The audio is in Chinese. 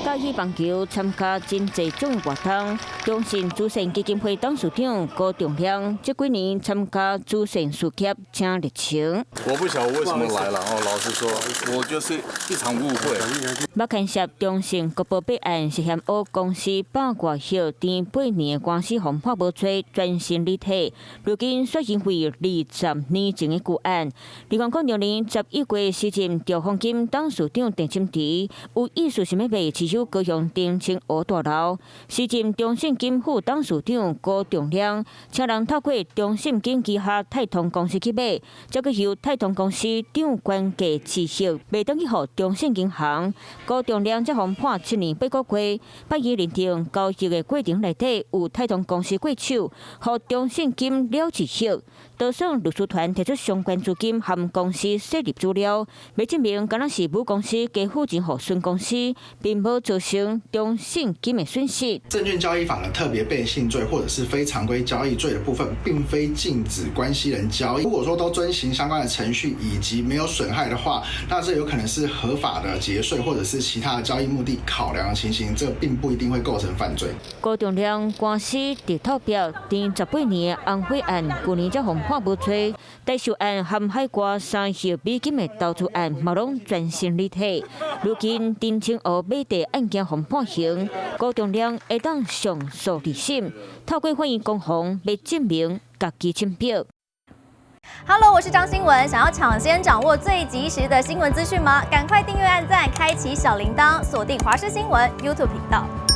甲羽棒球参加真济种活动，中信慈善基金会董事长高仲亮这几年参加慈善事业真热情。我不晓得我为什么来了哦，老实说，我就是一场误会。目牵涉中信国保备案是嫌乌公司8外后填8年的官司红破无吹，专心立体。如今说因为20年前的旧案，2006年11月时任兆丰金董事长郑清池有意思想要卖持有高雄丁清湖大楼，时任中信金副董事长高仲亮请人透过中信金旗下泰通公司去买，再个由泰通公司长官价持续卖转去予中信银行。高仲亮则互判7年8个月，8月认定交易的过程内底有泰通公司过手，予中信金了持续。多省律师团提出相关资金含公司设立资料，要证明敢若是母公司加付钱予孙公司，并无造成中信金的损失。证券交易法的特别背信罪或者是非常规交易罪的部分，并非禁止关系人交易。如果说都遵行相关的程序以及没有损害的话，那这有可能是合法的节税或者是其他的交易目的考量的情形，这并不一定会构成犯罪。高仲亮官司伫投票填18年的安徽案，去年才红判无罪。代受案含海外3亿美金的投资案，嘛拢专心立体。如今丁清湖买地案件红判刑，高仲亮会当上诉二审，透过法院公函来证明家己清白。Hello， 我是张新文。想要抢先掌握最及时的新闻资讯吗？赶快订阅、按赞、开启小铃铛，锁定华视新闻 YouTube 频道。